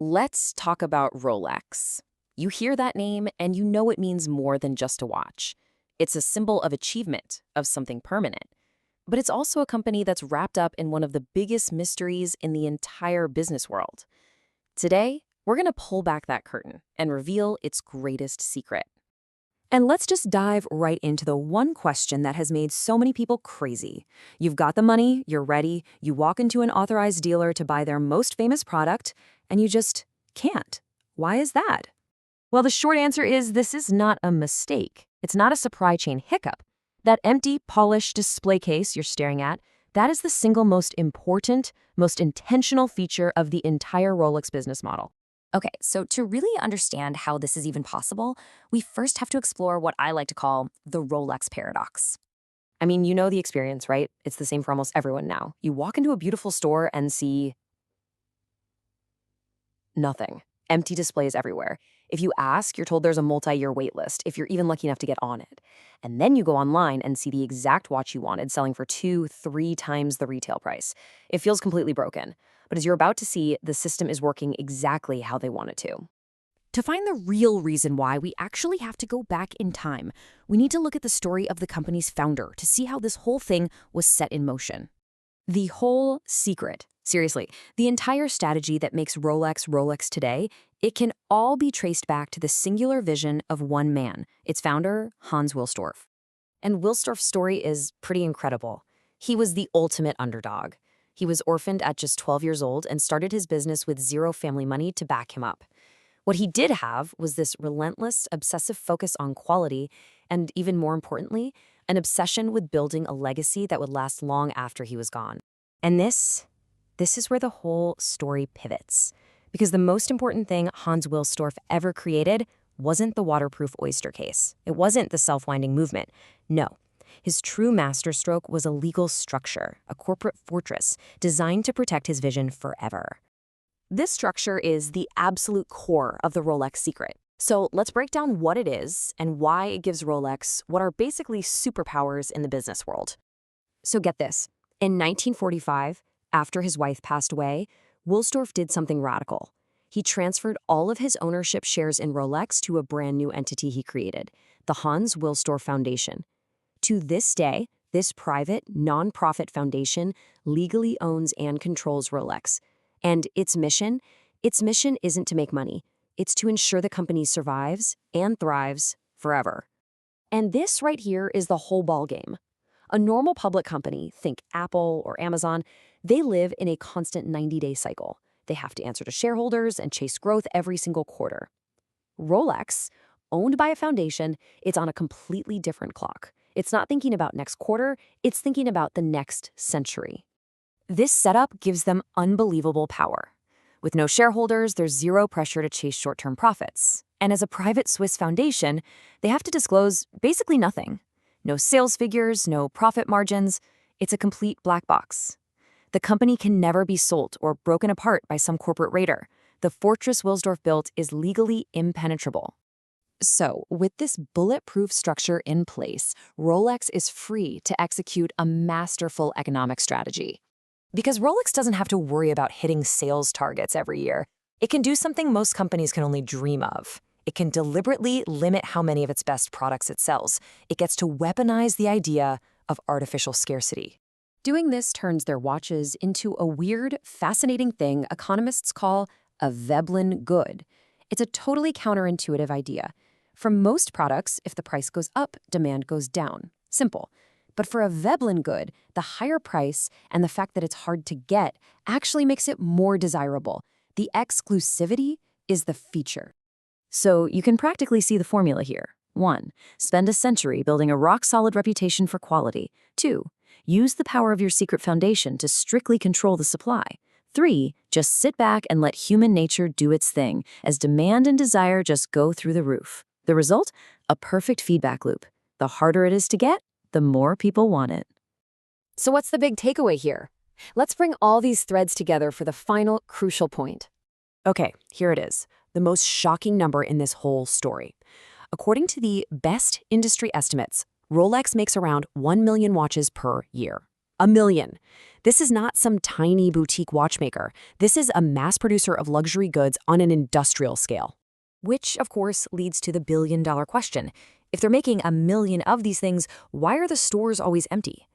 Let's talk about Rolex. You hear that name and you know it means more than just a watch. It's a symbol of achievement, of something permanent. But it's also a company that's wrapped up in one of the biggest mysteries in the entire business world. Today, we're going to pull back that curtain and reveal its greatest secret. And let's just dive right into the one question that has made so many people crazy. You've got the money, you're ready, you walk into an authorized dealer to buy their most famous product, and you just can't. Why is that? Well, the short answer is this is not a mistake. It's not a supply chain hiccup. That empty, polished display case you're staring at, that is the single most important, most intentional feature of the entire Rolex business model. Okay, so to really understand how this is even possible, we first have to explore what I like to call the Rolex paradox. I mean, you know the experience, right? It's the same for almost everyone now. You walk into a beautiful store and see nothing. Empty displays everywhere. If you ask, you're told there's a multi-year wait list, if you're even lucky enough to get on it. And then you go online and see the exact watch you wanted selling for 2-3 times the retail price. It feels completely broken. But as you're about to see, the system is working exactly how they want it to. To find the real reason why, we actually have to go back in time. We need to look at the story of the company's founder to see how this whole thing was set in motion. The whole secret, seriously, the entire strategy that makes Rolex Rolex today, it can all be traced back to the singular vision of one man, its founder, Hans Wilsdorf. And Wilsdorf's story is pretty incredible. He was the ultimate underdog. He was orphaned at just 12 years old and started his business with zero family money to back him up. What he did have was this relentless, obsessive focus on quality and, even more importantly, an obsession with building a legacy that would last long after he was gone. And this is where the whole story pivots. Because the most important thing Hans Wilsdorf ever created wasn't the waterproof oyster case. It wasn't the self-winding movement. No. His true masterstroke was a legal structure, a corporate fortress, designed to protect his vision forever. This structure is the absolute core of the Rolex Secret. So let's break down what it is and why it gives Rolex what are basically superpowers in the business world. So get this. In 1945, after his wife passed away, Wilsdorf did something radical. He transferred all of his ownership shares in Rolex to a brand new entity he created, the Hans Wilsdorf Foundation. To this day, this private, non-profit foundation legally owns and controls Rolex. And its mission isn't to make money. It's to ensure the company survives and thrives forever. And this right here is the whole ballgame. A normal public company, think Apple or Amazon, they live in a constant 90-day cycle. They have to answer to shareholders and chase growth every single quarter. Rolex, owned by a foundation, it's on a completely different clock. It's not thinking about next quarter, it's thinking about the next century. This setup gives them unbelievable power. With no shareholders, there's zero pressure to chase short-term profits. And as a private Swiss foundation, they have to disclose basically nothing. No sales figures, no profit margins. It's a complete black box. The company can never be sold or broken apart by some corporate raider. The fortress Wilsdorf built is legally impenetrable. So, with this bulletproof structure in place, Rolex is free to execute a masterful economic strategy. Because Rolex doesn't have to worry about hitting sales targets every year. It can do something most companies can only dream of. It can deliberately limit how many of its best products it sells. It gets to weaponize the idea of artificial scarcity. Doing this turns their watches into a weird, fascinating thing economists call a Veblen good. It's a totally counterintuitive idea. For most products, if the price goes up, demand goes down. Simple. But for a Veblen good, the higher price and the fact that it's hard to get actually makes it more desirable. The exclusivity is the feature. So you can practically see the formula here. 1. Spend a century building a rock-solid reputation for quality. 2. Use the power of your secret foundation to strictly control the supply. 3. Just sit back and let human nature do its thing, as demand and desire just go through the roof. The result? A perfect feedback loop. The harder it is to get, the more people want it. So what's the big takeaway here? Let's bring all these threads together for the final crucial point. Okay, here it is, the most shocking number in this whole story. According to the best industry estimates, Rolex makes around 1 million watches per year. 1 million. This is not some tiny boutique watchmaker. This is a mass producer of luxury goods on an industrial scale. Which, of course, leads to the billion-dollar question. If they're making 1 million of these things, why are the stores always empty?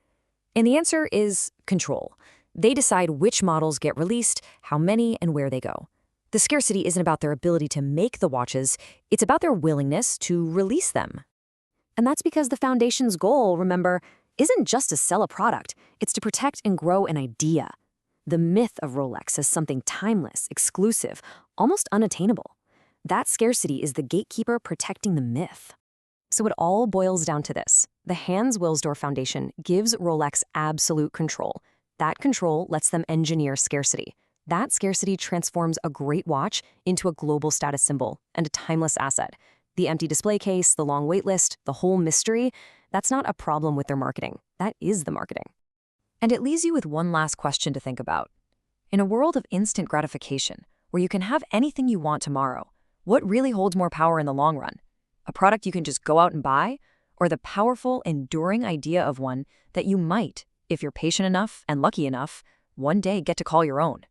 And the answer is control. They decide which models get released, how many, and where they go. The scarcity isn't about their ability to make the watches, it's about their willingness to release them. And that's because the Foundation's goal, remember, isn't just to sell a product, it's to protect and grow an idea. The myth of Rolex as something timeless, exclusive, almost unattainable. That scarcity is the gatekeeper protecting the myth. So it all boils down to this. The Hans Wilsdorf Foundation gives Rolex absolute control. That control lets them engineer scarcity. That scarcity transforms a great watch into a global status symbol and a timeless asset. The empty display case, the long wait list, the whole mystery, that's not a problem with their marketing. That is the marketing. And it leaves you with one last question to think about. In a world of instant gratification, where you can have anything you want tomorrow, what really holds more power in the long run? A product you can just go out and buy, or the powerful, enduring idea of one that you might, if you're patient enough and lucky enough, one day get to call your own?